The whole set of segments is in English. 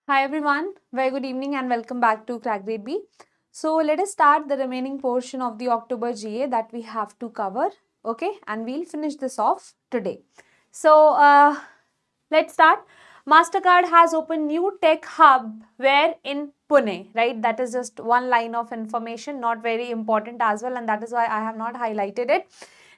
Hi everyone, very good evening and welcome back to CrackGradeB. So let us start the remaining portion of the October GA that we have to cover, okay, and we'll finish this off today. So let's start. MasterCard has opened new tech hub where in Pune, right? That is just one line of information, not very important as well, and that is why I have not highlighted it.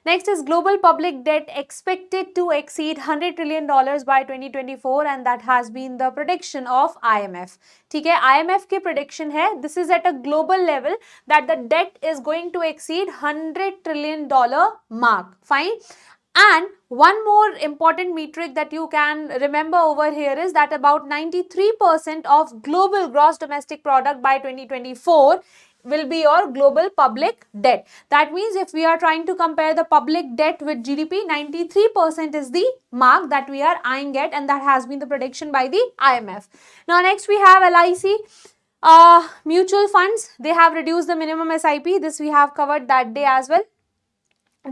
Next is global public debt expected to exceed $100 trillion by 2024 and that has been the prediction of IMF. ठीक है, IMF की prediction है, this is at a global level that the debt is going to exceed $100 trillion mark. Fine. And one more important metric that you can remember over here is that about 93% of global gross domestic product by 2024 will be your global public debt. That means if we are trying to compare the public debt with GDP, 93% is the mark that we are eyeing at, and that has been the prediction by the IMF. Now next we have LIC. Mutual funds, they have reduced the minimum SIP. This we have covered that day as well.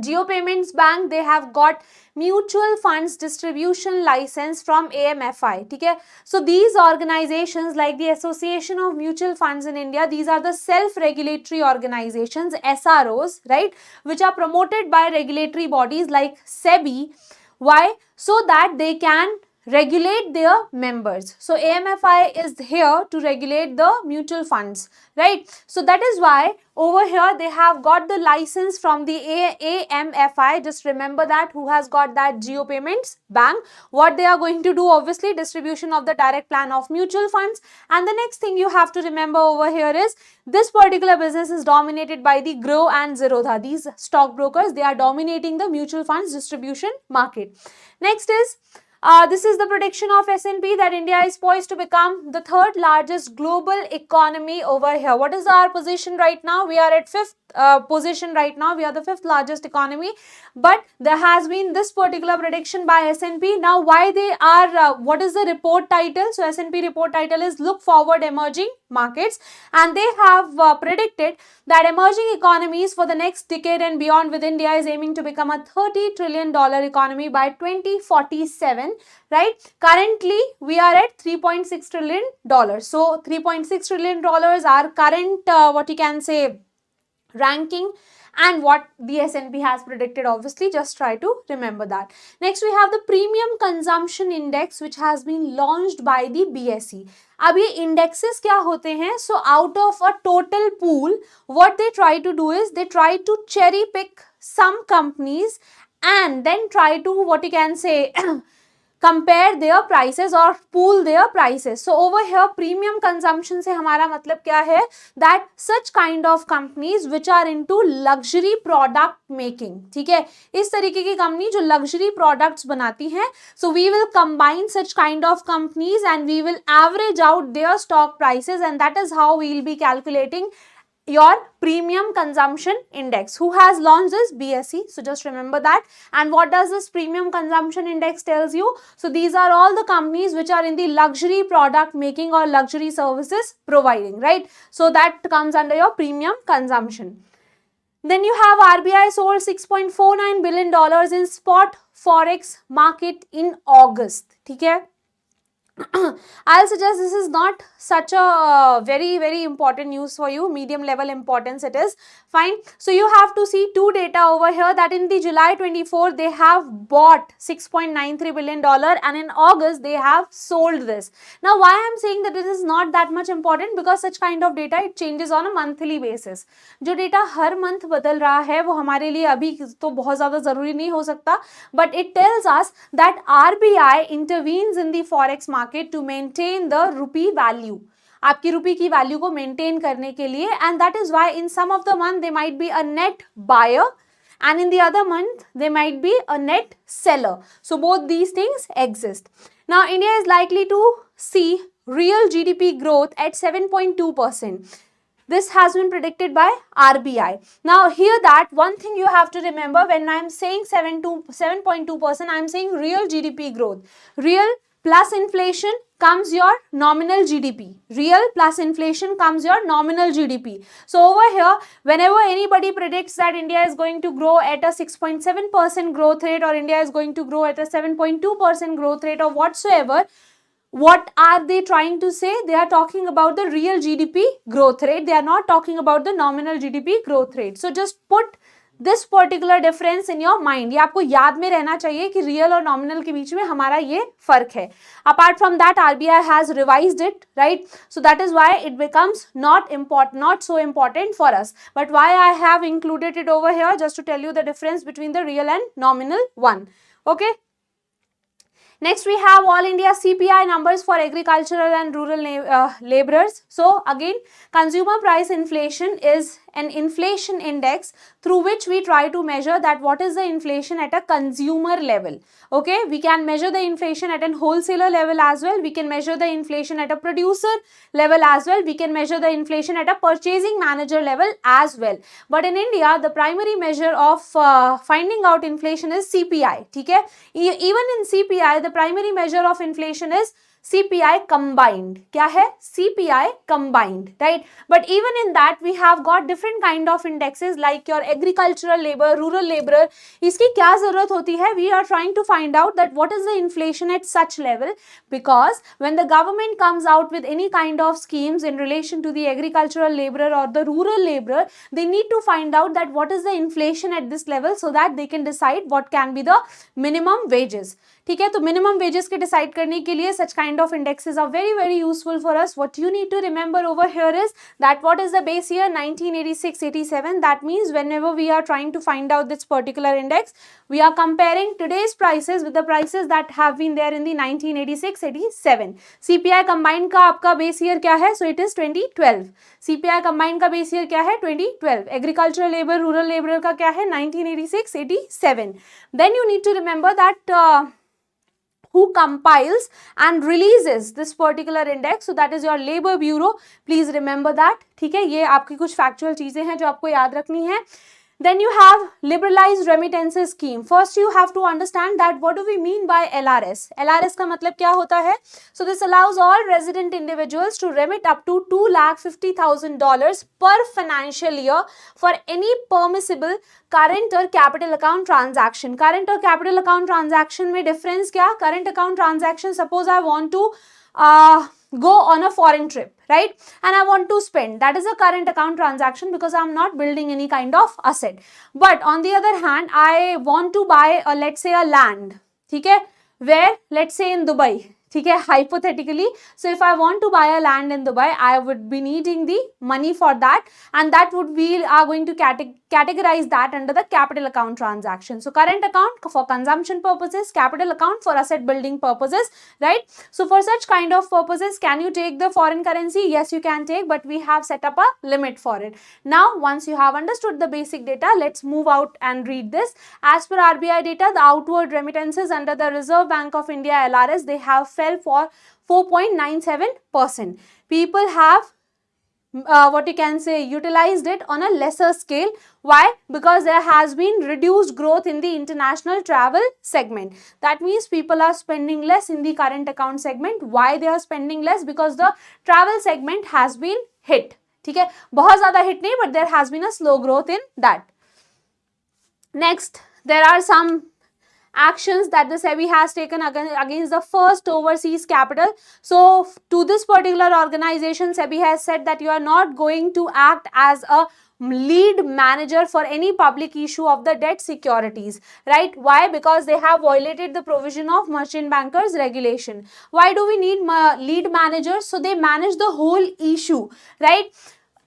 Geo Payments Bank, they have got mutual funds distribution license from AMFI. Okay? So these organizations like the Association of Mutual Funds in India, these are the self-regulatory organizations, SROs, right, which are promoted by regulatory bodies like SEBI. Why? So that they can regulate their members. So AMFI is here to regulate the mutual funds, right? So that is why over here they have got the license from the AMFI. Just remember that, who has got that? Geo Payments Bank. What they are going to do, obviously distribution of the direct plan of mutual funds. And the next thing you have to remember over here is this particular business is dominated by the Grow and Zerodha. These stockbrokers, they are dominating the mutual funds distribution market. Next is this is the prediction of S&P that India is poised to become the third largest global economy over here. What is our position right now? We are at fifth position right now. We are the fifth largest economy, but there has been this particular prediction by S&P. Now why they are, what is the report title? So S&P report title is Look Forward Emerging Markets, and they have predicted that emerging economies for the next decade and beyond with India is aiming to become a $30 trillion economy by 2047, right? Currently we are at $3.6 trillion. So $3.6 trillion are current what you can say ranking, and what the S&P has predicted, obviously just try to remember that. Next we have the premium consumption index which has been launched by the BSE. अब ये indexes क्या होते हैं? So out of a total pool, what they try to do is they try to cherry pick some companies and then try to what you can say compare their prices or pool their prices. So over here premium consumption से हमारा मतलब क्या है? That such kind of companies which are into luxury product making. ठीक है, इस तरीके की कंपनी जो luxury products बनाती हैं. So we will combine such kind of companies and we will average out their stock prices, and that is how we will be calculating your premium consumption index. Who has launched this? BSE. So just remember that. And what does this premium consumption index tells you? So these are all the companies which are in the luxury product making or luxury services providing, right? So that comes under your premium consumption. Then you have RBI sold $6.49 billion in spot Forex market in August. ठीक है? I'll suggest this is not such a very important news for you. Medium level importance it is. Fine. So you have to see two data over here, that in the July 24 they have bought $6.93 billion and in August they have sold this. Now why I am saying that this is not that much important? Because such kind of data it changes on a monthly basis. जो data हर month बदल रहा है वो हमारे लिए अभी तो बहुत ज़्यादा ज़रूरी नहीं हो सकता, but it tells us that RBI intervenes in the forex market to maintain the rupee value. आपकी रुपी की वैल्यू को मेंटेन करने के लिए, and that is why in some of the month they might be a net buyer and in the other month they might be a net seller. So both these things exist. Now India is likely to see real GDP growth at 7.2%. This has been predicted by RBI. Now here that one thing you have to remember, when I am saying 7.2%, I am saying real GDP growth. Real plus inflation comes your nominal GDP. Real plus inflation comes your nominal GDP. So over here, whenever anybody predicts that India is going to grow at a 6.7% growth rate or India is going to grow at a 7.2% growth rate or whatsoever, what are they trying to say? They are talking about the real GDP growth rate. They are not talking about the nominal GDP growth rate. So just put this particular difference in your mind. ये आपको याद में रहना चाहिए कि real और nominal के बीच में हमारा ये फर्क है. Apart from that, RBI has revised it, right? So that is why it becomes not so important for us. But why I have included it over here, just to tell you the difference between the real and nominal one. Okay. Next, we have all India CPI numbers for agricultural and rural laborers. So again, consumer price inflation is an inflation index through which we try to measure that what is the inflation at a consumer level. Okay, we can measure the inflation at an wholesaler level as well. We can measure the inflation at a producer level as well. We can measure the inflation at a purchasing manager level as well. But in India, the primary measure of finding out inflation is CPI. Okay? Even in CPI, the primary measure of inflation is CPI combined. क्या है? CPI combined, right? But even in that, we have got different kind of indexes like your agricultural labor, rural laborer. इसकी क्या जरूरत होती है? We are trying to find out that what is the inflation at such level, because when the government comes out with any kind of schemes in relation to the agricultural laborer or the rural laborer, they need to find out that what is the inflation at this level so that they can decide what can be the minimum wages. ठीक है, तो minimum wages के decide करने के लिए such kind of indexes are very useful for us. What you need to remember over here is that what is the base year? 1986-87. That means whenever we are trying to find out this particular index, we are comparing today's prices with the prices that have been there in the 1986-87. CPI combined का आपका base year क्या है? So it is 2012. CPI combined का base year क्या है? 2012. Agricultural labor, rural labor का क्या है? 1986-87. Then you need to remember that who compiles and releases this particular index. So that is your labor bureau. Please remember that. ठीक है, ये आपकी कुछ factual चीजें हैं जो आपको याद रखनी है. Then you have liberalized remittances scheme. First you have to understand that what do we mean by LRS. LRS का मतलब क्या होता है? So this allows all resident individuals to remit up to $250,000 per financial year for any permissible current or capital account transaction. Current or capital account transaction में difference क्या? Current account transaction, suppose I want to go on a foreign trip, right? And I want to spend. That is a current account transaction because I'm not building any kind of asset. But on the other hand, I want to buy a, let's say, a land, ठीक है? Where, let's say in Dubai, ठीक है, hypothetically. So if I want to buy a land in Dubai, I would be needing the money for that, and that would be are going to categorize that under the capital account transaction. So current account for consumption purposes, capital account for asset building purposes, right? So for such kind of purposes, can you take the foreign currency? Yes, you can take, but we have set up a limit for it. Now, once you have understood the basic data, let's move out and read this. As per RBI data, the outward remittances under the Reserve Bank of India LRS, they have fell for 4.97%. People have what you can say utilized it on a lesser scale. Why? Because there has been reduced growth in the international travel segment. That means people are spending less in the current account segment. Why they are spending less? Because the travel segment has been hit. ठीक है, बहुत ज़्यादा hit नहीं, but there has been a slow growth in that. Next, there are some actions that the SEBI has taken against the first overseas capital. So to this particular organization, SEBI has said that you are not going to act as a lead manager for any public issue of the debt securities, right? Why? Because they have violated the provision of merchant bankers regulation. Why do we need lead managers? So they manage the whole issue, right?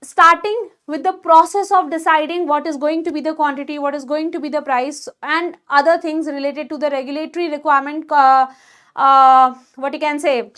Starting with the process of deciding what is going to be the quantity, what is going to be the price, and other things related to the regulatory requirement, what you can say,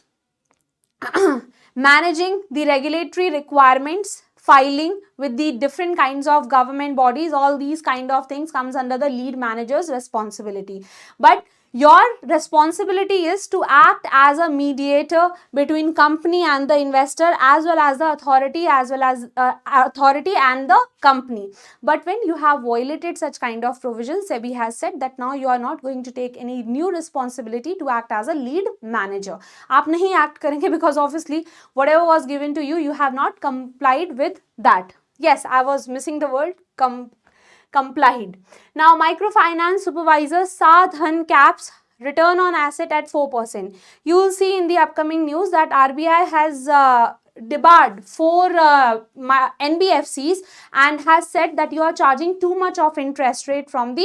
managing the regulatory requirements, filing with the different kinds of government bodies, all these kind of things comes under the lead manager's responsibility. But your responsibility is to act as a mediator between company and the investor, as well as the authority, as well as authority and the company. But when you have violated such kind of provisions, SEBI has said that now you are not going to take any new responsibility to act as a lead manager. आप नहीं act करेंगे because obviously whatever was given to you, you have not complied with that. Yes, I was missing the word complied. Now, microfinance supervisor Sadhan caps return on asset at 4%. You will see in the upcoming news that RBI has debarred 4 NBFCs and has said that you are charging too much of interest rate from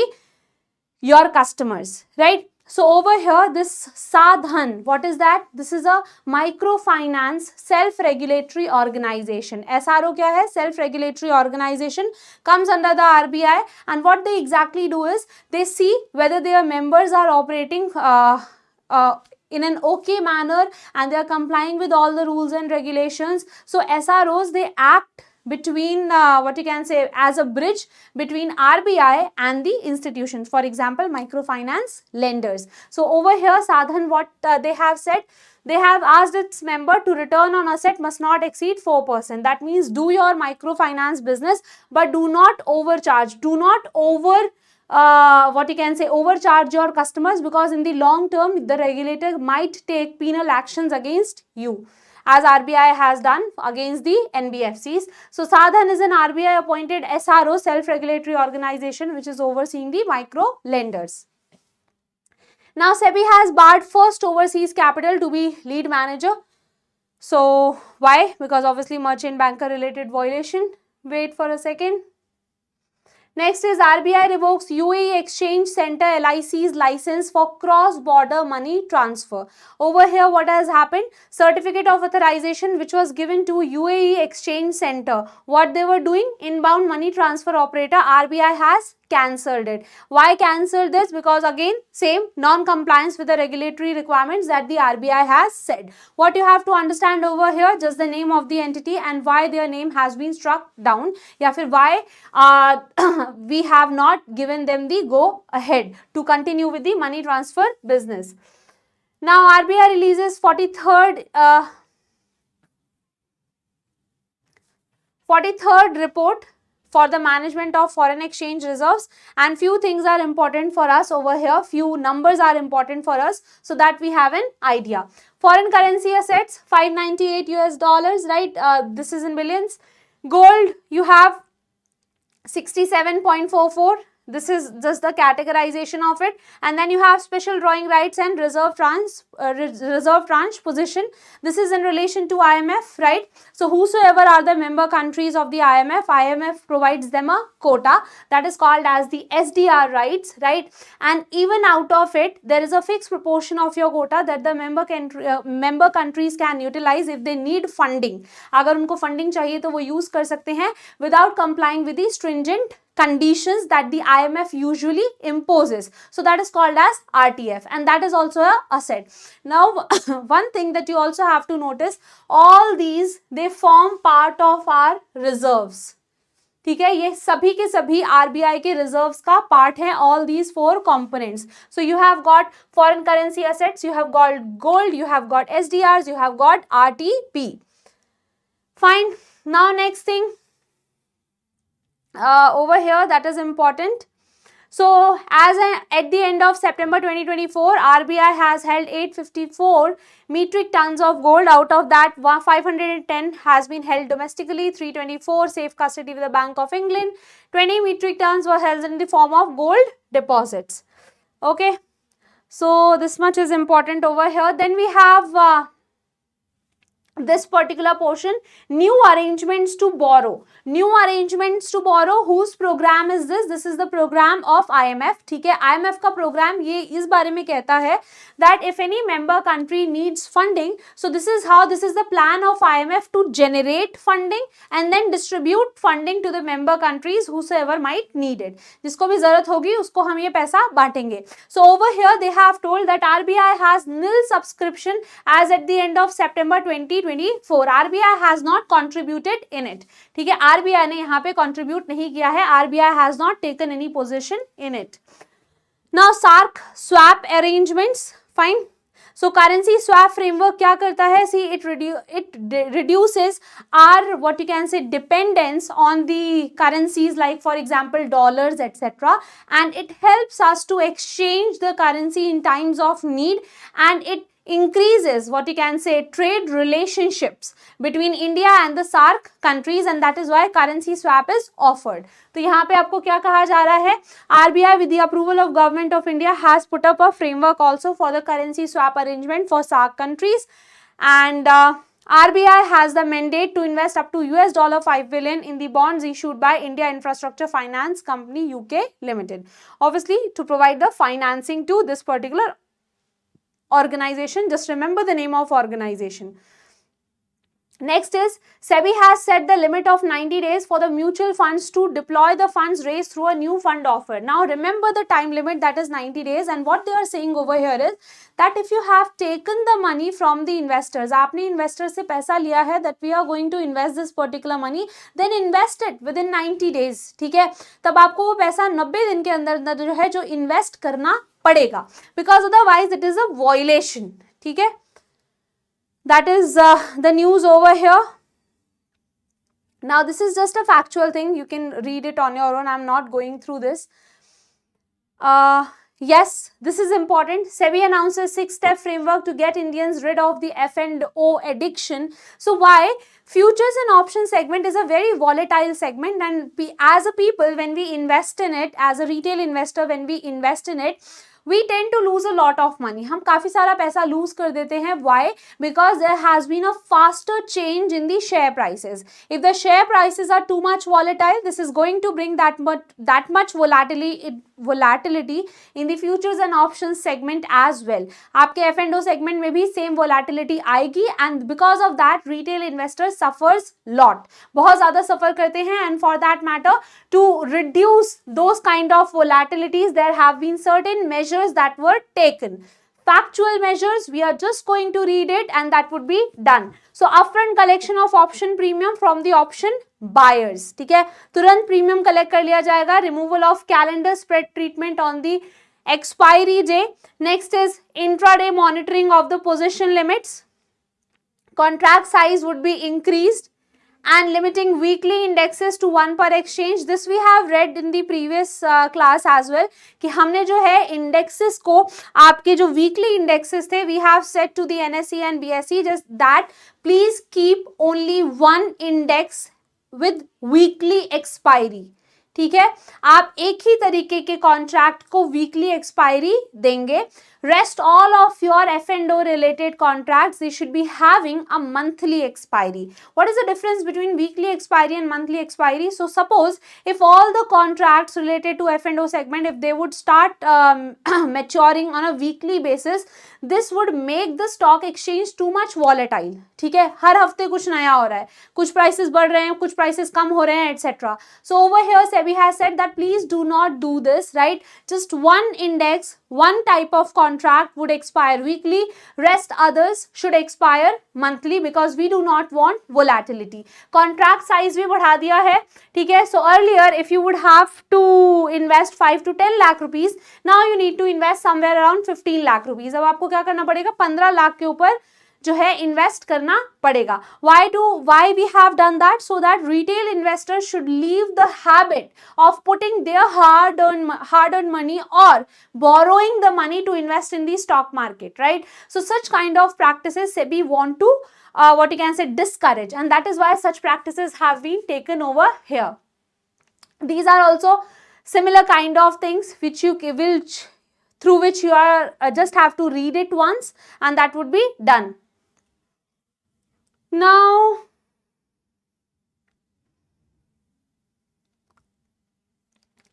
your customers, right? So over here, this Sadhan, what is that? This is a microfinance self-regulatory organization. SRO kya hai? Self-regulatory organization, comes under the RBI, and what they exactly do is they see whether their members are operating in an okay manner and they are complying with all the rules and regulations. So SROs, they act between what you can say as a bridge between RBI and the institutions, for example microfinance lenders. So over here Sadhan, what they have said, they have asked its member to return on asset must not exceed 4%. That means do your microfinance business, but do not overcharge, do not overcharge your customers, because in the long term the regulator might take penal actions against you, as RBI has done against the NBFCs. So Sadhan is an RBI appointed SRO, self-regulatory organization, which is overseeing the micro lenders. Now SEBI has barred First Overseas Capital to be lead manager. So why? Because obviously merchant banker related violation. Wait for a second. Next is RBI revokes UAE Exchange Center LIC's license for cross-border money transfer. Over here what has happened? Certificate of authorization which was given to UAE Exchange Center. What they were doing? Inbound money transfer operator, RBI has cancelled it. Why cancelled this? Because again same non-compliance with the regulatory requirements that the RBI has said. What you have to understand over here, just the name of the entity and why their name has been struck down, ya fir why we have not given them the go ahead to continue with the money transfer business. Now RBI releases 43rd report for the management of foreign exchange reserves, and few things are important for us over here, few numbers are important for us so that we have an idea. Foreign currency assets 598 US dollars, right? This is in billions. Gold you have 67.44. This is just the categorization of it, and then you have special drawing rights and reserve tranche position. This is in relation to IMF, right? So whosoever are the member countries of the IMF provides them a quota that is called as the SDR rights, right? And even out of it, there is a fixed proportion of your quota that the member countries can utilize if they need funding. अगर उनको funding चाहिए तो वो use कर सकते हैं without complying with the stringent conditions that the IMF usually imposes. So that is called as RTF, and that is also a asset. Now one thing that you also have to notice, all these they form part of our reserves. ठीक है, ये सभी के सभी RBI के reserves का part है, all these 4 components. So you have got foreign currency assets, you have got gold, you have got SDRs, you have got RTP. Fine. Now next thing over here that is important. So at the end of September 2024, RBI has held 854 metric tons of gold. Out of that, 510 has been held domestically, 324 safe custody with the Bank of England, 20 metric tons were held in the form of gold deposits. Okay, so this much is important over here. Then we have this particular portion, new arrangements to borrow. New arrangements to borrow, whose program is this? This is the program of IMF. ठीक है, IMF का program ये इस बारे में कहता है that if any member country needs funding, so this is the plan of IMF to generate funding and then distribute funding to the member countries whosoever might need it. जिसको भी जरूरत होगी उसको हम ये पैसा बांटेंगे. So over here they have told that RBI has nil subscription as at the end of September 2024. RBI has not contributed in it. ठीक है, RBI ने यहाँ पे contribute नहीं किया है. RBI has not taken any position in it. Now SARC swap arrangements, fine. So currency swap framework क्या करता है? See, it reduces our what you can say dependence on the currencies like for example dollars etc. And it helps us to exchange the currency in times of need, and it increases what you can say trade relationships between India and the SAARC countries, and that is why currency swap is offered. तो यहाँ पे आपको क्या कहा जा रहा है, RBI with the approval of government of India has put up a framework also for the currency swap arrangement for SAARC countries, and RBI has the mandate to invest up to $5 billion in the bonds issued by India Infrastructure Finance Company UK Limited, obviously to provide the financing to this particular organization. Just remember the name of organization. Next is SEBI has set the limit of 90 days for the mutual funds to deploy the funds raised through a new fund offer. Now remember the time limit, that is 90 days, and what they are saying over here is that if you have taken the money from the investors, आपने investors से पैसा लिया है, that we are going to invest this particular money, then invest it within 90 days, ठीक है, तब आपको वो पैसा 90 दिन के अंदर जो है जो invest करना पड़ेगा, because otherwise it is a violation, ठीक है. That is the news over here. Now this is just a factual thing, you can read it on your own, I am not going through this. Yes, this is important. SEBI announces 6-step framework to get Indians rid of the F&O addiction. So why? Futures and options segment is a very volatile segment, and as a people, when we invest in it, as a retail investor, when we invest in it, we tend to lose a lot of money. हम काफी सारा पैसा lose कर देते हैं. Why? Because there has been a faster change in the share prices. If the share prices are too much volatile, this is going to bring that much volatility in the futures and options segment as well. आपके F&O segment में भी same volatility आएगी, and because of that retail investors suffers lot. बहुत ज़्यादा suffer करते हैं, and for that matter to reduce those kind of volatilities there have been certain measures that were taken. Factual measures, we are just going to read it and that would be done. So upfront collection of option premium from the option buyers, ठीक है, तुरंत premium collect कर लिया जाएगा. Removal of calendar spread treatment on the expiry day. Next is intraday monitoring of the position limits. Contract size would be increased, and limiting weekly indexes to 1 per exchange. This we have read in the previous class as well, कि हमने जो है indexes को, आपके जो weekly indexes थे, we have set to the NSE and BSE just that please keep only one index with weekly expiry. ठीक है, आप एक ही तरीके के कॉन्ट्रैक्ट को वीकली एक्सपायरी देंगे. Rest all of your F&O related contracts, they should be having a monthly expiry. What is the difference between weekly expiry and monthly expiry? So suppose if all the contracts related to F&O segment, if they would start maturing on a weekly basis, this would make the stock exchange too much volatile. ठीक है, हर हफ्ते कुछ नया हो रहा है, कुछ prices बढ़ रहे हैं, कुछ prices कम हो रहे हैं, etc. So over here SEBI has said that please do not do this, right? Just one index, one type of contract would expire weekly, rest others should expire monthly, because we do not want volatility. Contract size भी बढ़ा दिया है, ठीक है. So earlier if you would have to invest 5 to 10 lakh rupees, now you need to invest somewhere around 15 lakh rupees. अब आपको क्या करना पड़ेगा, 15 लाख के ऊपर जो है इन्वेस्ट करना पड़ेगा. Why we have done that? So that retail investors should leave the habit of putting their hard-earned money or borrowing the money to invest in the stock market, right? So such kind of practices SEBI want to what you can say discourage, and that is why such practices have been taken over here. These are also similar kind of things which you will through which you are just have to read it once and that would be done. Now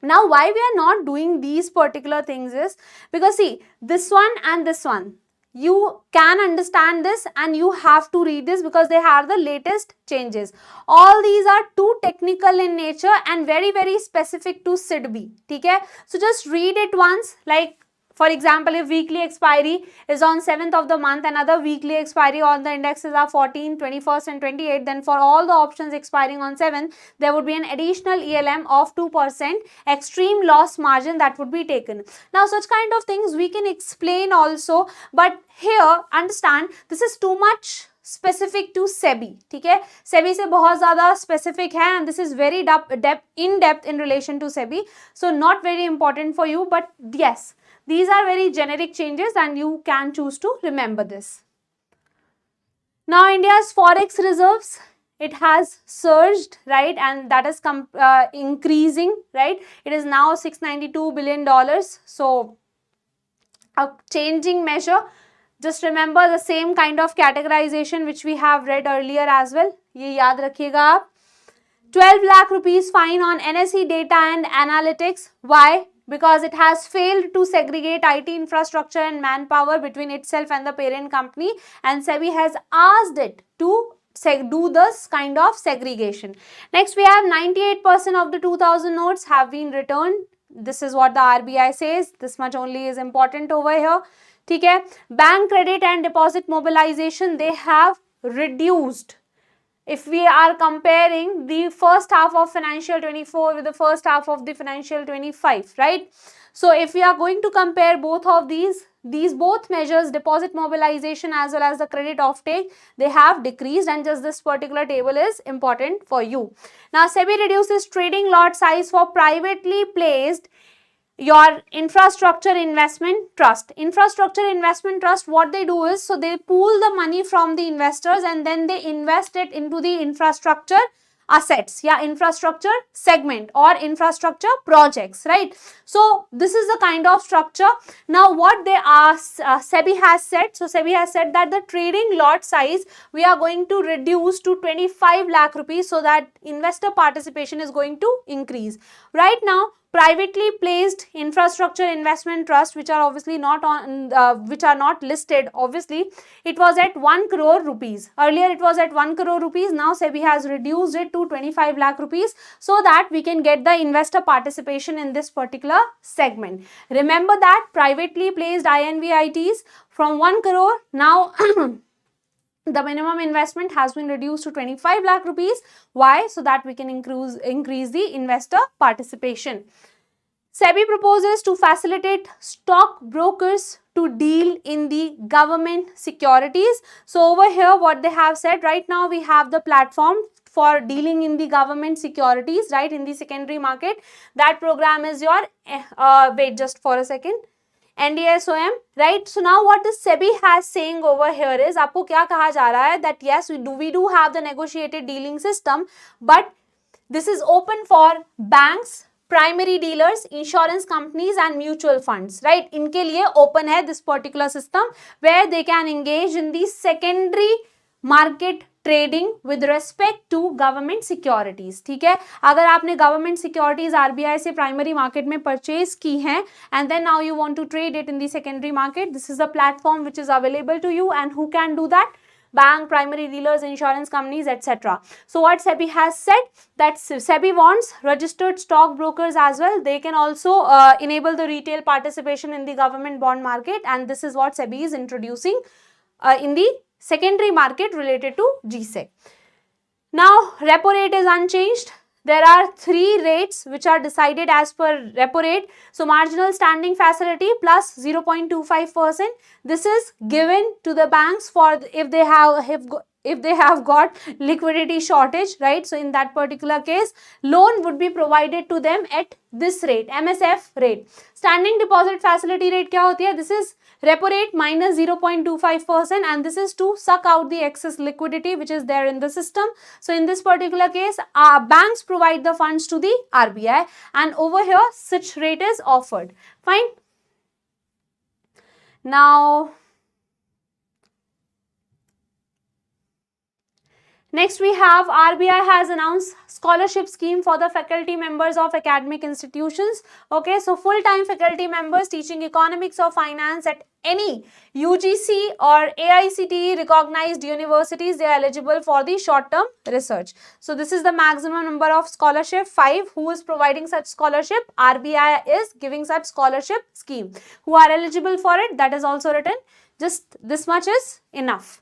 why we are not doing these particular things is because see, this one and this one, you can understand this and you have to read this because they are the latest changes. All these are too technical in nature and very very specific to SIDBI, okay? So just read it once. Like for example, if weekly expiry is on 7th of the month, another weekly expiry on the indexes are 14, 21st and 28, then for all the options expiring on 7th, there would be an additional ELM of 2% extreme loss margin that would be taken. Now such kind of things we can explain also, but here understand this is too much specific to SEBI, ठीक है? SEBI से बहुत ज़्यादा specific है and this is very in depth in relation to SEBI, so not very important for you, but yes, These are very generic changes and you can choose to remember this. Now India's Forex reserves, it has surged, right, and that is increasing, right. It is now $692 billion. So a changing measure. Just remember the same kind of categorization which we have read earlier as well. ये याद रखिएगा आप. 12 lakh rupees fine on NSE data and analytics. Why? Because it has failed to segregate IT infrastructure and manpower between itself and the parent company, and SEBI has asked it to do this kind of segregation. Next, we have 98% of the 2000 notes have been returned. This is what the RBI says. This much only is important over here. ठीक है. Bank credit and deposit mobilization, they have reduced. If we are comparing the first half of financial 24 with the first half of the financial 25, right? So if we are going to compare both of these both measures, deposit mobilization as well as the credit offtake, they have decreased, and just this particular table is important for you. Now SEBI reduces trading lot size for privately placed your infrastructure investment trust. Infrastructure investment trust, what they do is, so they pool the money from the investors and then they invest it into the infrastructure assets, yeah, infrastructure segment or infrastructure projects, right? So this is the kind of structure. Now what they ask, SEBI has said, so SEBI has said that the trading lot size we are going to reduce to 25 lakh rupees so that investor participation is going to increase. Right now, privately placed infrastructure investment trust, which are obviously not on, which are not listed, obviously, it was at 1 crore rupees. Earlier it was at 1 crore rupees. Now SEBI has reduced it to 25 lakh rupees so that we can get the investor participation in this particular segment. Remember that privately placed INVITs from 1 crore, now the minimum investment has been reduced to 25 lakh rupees. Why? So that we can increase the investor participation. SEBI proposes to facilitate stock brokers to deal in the government securities. So over here what they have said, right now we have the platform for dealing in the government securities, right, in the secondary market. That program is your, wait just for a second, NDSOM, right? So now what the SEBI has saying over here is, आपको क्या कहा जा रहा है, that yes, we do have the negotiated dealing system, but this is open for banks, primary dealers, insurance companies and mutual funds, right? इनके लिए open है this particular system where they can engage in the secondary market trading with respect to government securities. ठीक है, अगर आपने government securities RBI से primary market में purchase की हैं and then now you want to trade it in the secondary market, this is the platform which is available to you. And who can do that? Bank, primary dealers, insurance companies, etc. So what SEBI has said, that SEBI wants registered stock brokers as well. They can also enable the retail participation in the government bond market, and this is what SEBI is introducing in the secondary market related to GSEC. Now repo rate is unchanged. There are 3 rates which are decided as per repo rate. So marginal standing facility plus 0.25%. This is given to the banks for if they have got liquidity shortage, right? So in that particular case, loan would be provided to them at this rate, MSF rate. Standing deposit facility rate क्या होती है? This is repo rate minus 0.25%, and this is to suck out the excess liquidity which is there in the system. So in this particular case, banks provide the funds to the RBI, and over here such rate is offered. Fine. Now next we have RBI has announced scholarship scheme for the faculty members of academic institutions. Okay, so full-time faculty members teaching economics or finance at any UGC or AICTE recognized universities, they are eligible for the short-term research. So this is the maximum number of scholarship, 5. Who is providing such scholarship? RBI is giving such scholarship scheme. Who are eligible for it? That is also written. Just this much is enough.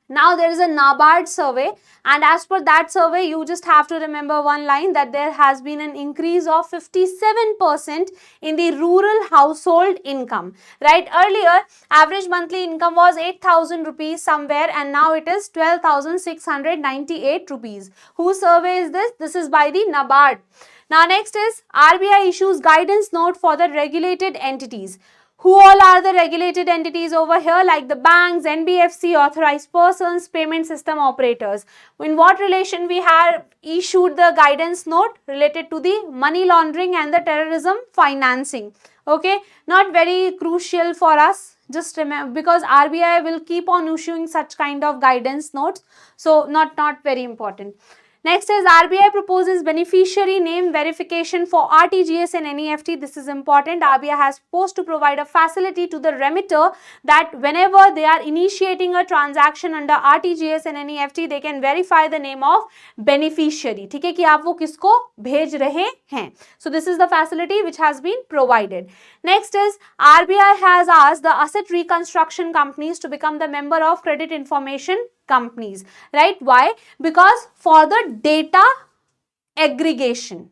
Now there is a NABARD survey, and as per that survey, you just have to remember one line, that there has been an increase of 57% in the rural household income, right? Earlier, average monthly income was 8,000 rupees somewhere, and now it is 12,698 rupees. Whose survey is this? This is by the NABARD. Now next is RBI issues guidance note for the regulated entities. Who all are the regulated entities over here? Like the banks, NBFC, authorized persons, payment system operators. In what relation we have issued the guidance note? Related to the money laundering and the terrorism financing. Okay, not very crucial for us. Just remember, because RBI will keep on issuing such kind of guidance notes. So not very important. Next is RBI proposes beneficiary name verification for RTGS and NEFT. This is important. RBI has supposed to provide a facility to the remitter that whenever they are initiating a transaction under RTGS and NEFT, they can verify the name of beneficiary. ठीक है कि आप वो किसको भेज रहे हैं. So this is the facility which has been provided. Next is RBI has asked the asset reconstruction companies to become the member of credit information companies, right? Why? Because for the data aggregation,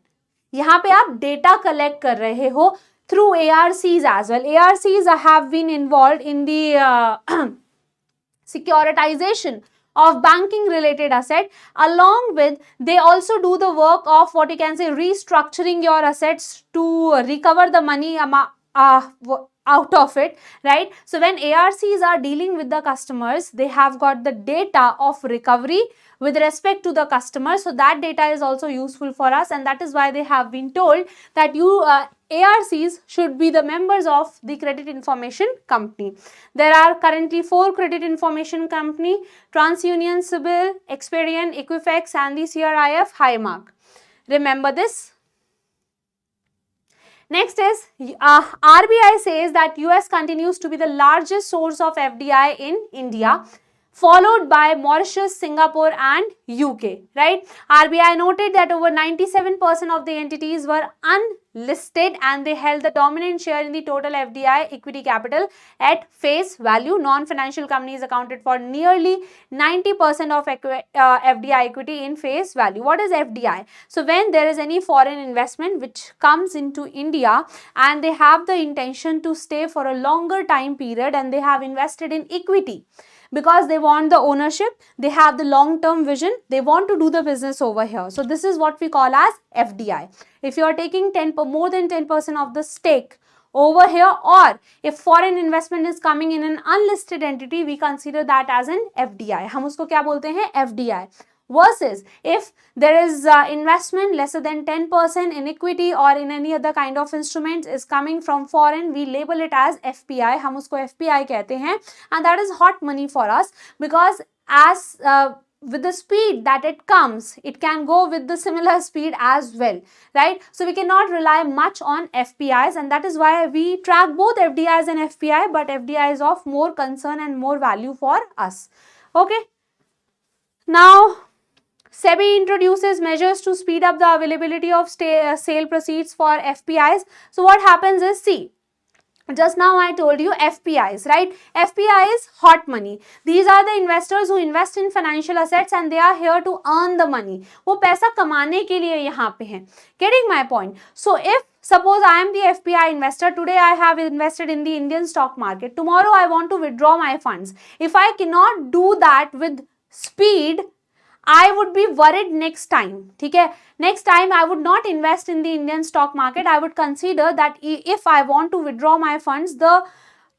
यहाँ पे आप data collect कर रहे हो through ARCs as well. ARCs have been involved in the securitization of banking related asset. Along with, they also do the work of what you can say restructuring your assets to recover the money out of it, right? So when ARCs are dealing with the customers, they have got the data of recovery with respect to the customer. So that data is also useful for us, and that is why they have been told that you ARCs should be the members of the credit information company. There are currently 4 credit information company: TransUnion, SIBIL, Experian, Equifax and the CRIF Highmark. Remember this. Next is RBI says that US continues to be the largest source of FDI in India, followed by Mauritius, Singapore and UK, right? RBI noted that over 97% of the entities were unlisted and they held the dominant share in the total FDI equity capital at face value. Non-financial companies accounted for nearly 90% of FDI equity in face value. What is FDI? So when there is any foreign investment which comes into India and they have the intention to stay for a longer time period and they have invested in equity, because they want the ownership, they have the long-term vision, they want to do the business over here. So this is what we call as FDI. If you are taking more than 10% of the stake over here, or if foreign investment is coming in an unlisted entity, we consider that as an FDI. हम उसको क्या बोलते हैं? FDI. Versus if there is investment lesser than 10% in equity or in any other kind of instruments is coming from foreign, we label it as FPI. हम उसको FPI कहते हैं, and that is hot money for us, because as with the speed that it comes, it can go with the similar speed as well, right? So we cannot rely much on FPIs, and that is why we track both FDIs and FPI, but FDI is of more concern and more value for us. Okay. Now, SEBI introduces measures to speed up the availability of sale proceeds for FPIs. So what happens is, see, just now I told you FPIs, right? FPI is hot money. These are the investors who invest in financial assets and they are here to earn the money. वो पैसा कमाने के लिए यहाँ पे हैं. Getting my point? So if suppose I am the FPI investor, today I have invested in the Indian stock market. Tomorrow I want to withdraw my funds. If I cannot do that with speed, I would be worried next time. ठीक है? Next time I would not invest in the Indian stock market. I would consider that if I want to withdraw my funds, the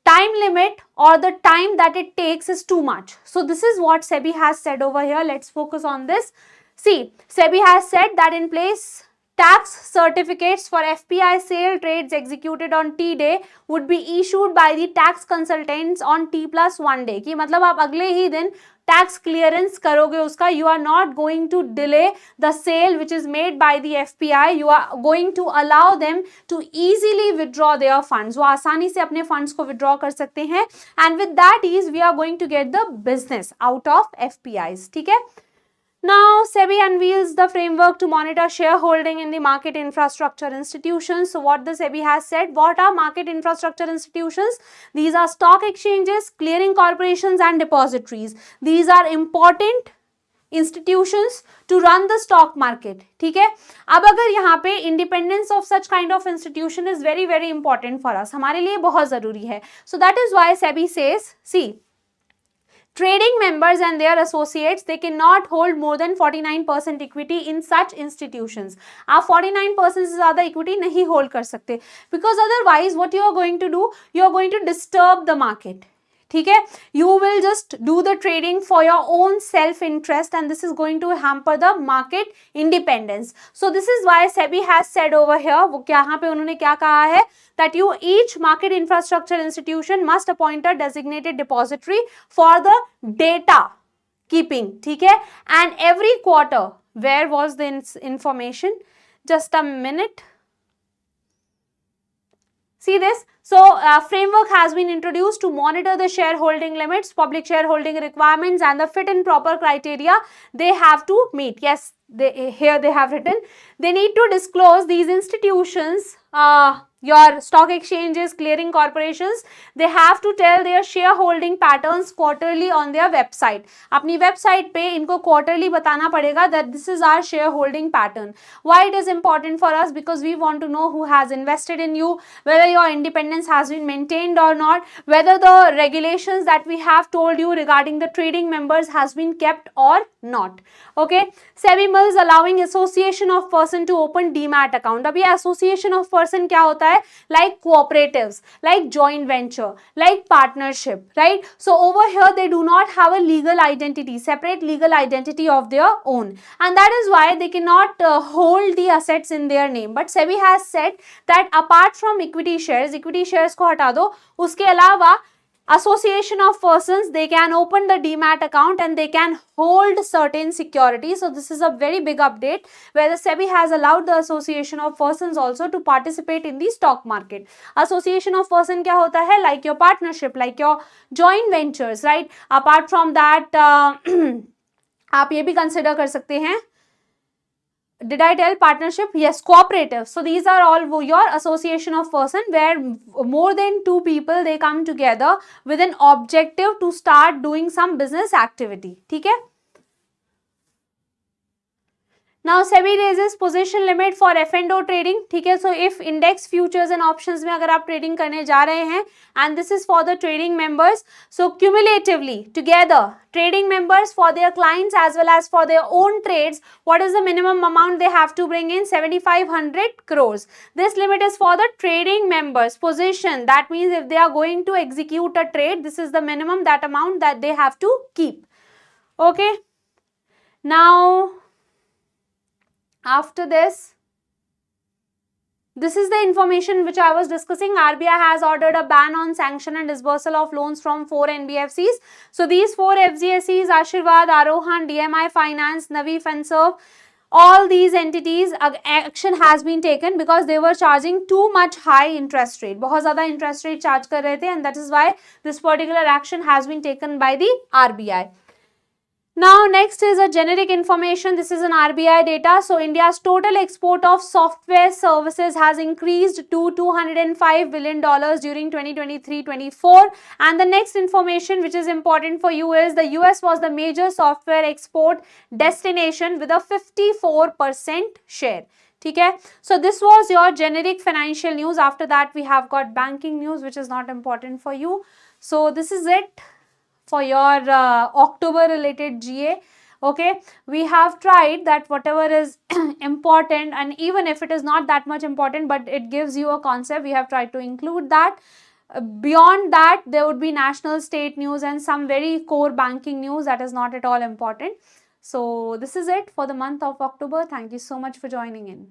time limit or the time that it takes is too much. So this is what SEBI has said over here. Let's focus on this. See, SEBI has said that in place tax certificates for FPI sale trades executed on T day would be issued by the tax consultants on T+1 day. कि मतलब आप अगले ही दिन tax clearance करोगे उसका. You are not going to delay the sale which is made by the FPI. You are going to allow them to easily withdraw their funds. वो आसानी से अपने funds को withdraw कर सकते हैं. And with that ease, we are going to get the business out of FPIs. ठीक है? Now, SEBI unveils the framework to monitor shareholding in the market infrastructure institutions. So, what the SEBI has said, what are market infrastructure institutions? These are stock exchanges, clearing corporations and depositories. These are important institutions to run the stock market. ठीक है? अब अगर यहाँ पे independence of such kind of institution is very very important for us. हमारे लिए बहुत ज़रूरी है. So, that is why SEBI says, see, Trading members and their associates, they cannot hold more than 49% equity in such institutions. आप 49% से ज़्यादा equity नहीं hold कर सकते, because otherwise what you are going to do, you are going to disturb the market. ठीक है, you will just do the trading for your own self interest and this is going to hamper the market independence. So this is why SEBI has said over here, वो यहाँ पे उन्होंने क्या कहा है, that you each market infrastructure institution must appoint a designated depository for the data keeping. ठीक है, and every quarter, where was the information, just a minute, see this. So framework has been introduced to monitor the shareholding limits, public shareholding requirements and the fit and proper criteria they have to meet. Yes, here they have written, they need to disclose these institutions, your stock exchanges, clearing corporations, they have to tell their shareholding patterns quarterly on their website. अपनी website पे इनको quarterly बताना पड़ेगा that this is our shareholding pattern. Why it is important for us? Because we want to know who has invested in you, whether your independence has been maintained or not, whether the regulations that we have told you regarding the trading members has been kept or not. Okay, SEBI is allowing association of person to open demat account. अब ये association of person क्या होता है? Like cooperatives, like joint venture, like partnership, right? So over here they do not have a legal identity, separate legal identity of their own, and that is why they cannot hold the assets in their name. But SEBI has said that apart from equity shares को हटा दो, उसके अलावा association of persons, they can open the demat account and they can hold certain securities. So this is a very big update where the SEBI has allowed the association of persons also to participate in the stock market. Association of person क्या होता है? Like your partnership, like your joint ventures, right? Apart from that, आप ये भी consider कर सकते हैं. Did I tell partnership? Yes, cooperative. So these are all your association of person where more than two people they come together with an objective to start doing some business activity. ठीक है? Now SEBI raises position limit for F&O trading. ठीक है, so if index futures and options में अगर आप trading करने जा रहे हैं and this is for the trading members, so cumulatively together trading members for their clients as well as for their own trades, what is the minimum amount they have to bring in? 7,500 crores. This limit is for the trading members position. That means if they are going to execute a trade, this is the minimum, that amount that they have to keep. Okay. Now after this is the information which I was discussing. RBI has ordered a ban on sanction and disbursal of loans from 4 NBFCs. So these 4 FGSEs, Ashirvad, Arohan, DMI Finance, Navi Finserv, all these entities, action has been taken because they were charging too much high interest rate. बहुत ज़्यादा interest rate charge कर रहे थे, and that is why this particular action has been taken by the RBI. Now next is a generic information. This is an RBI data. So India's total export of software services has increased to $205 billion during 2023-24. And the next information which is important for you is the US was the major software export destination with a 54% share. ठीक है, so this was your generic financial news. After that we have got banking news which is not important for you. So this is it for your October related GA. Okay, we have tried that whatever is important, and even if it is not that much important but it gives you a concept, we have tried to include that. Beyond that there would be national state news and some very core banking news that is not at all important. So this is it for the month of October. Thank you so much for joining in.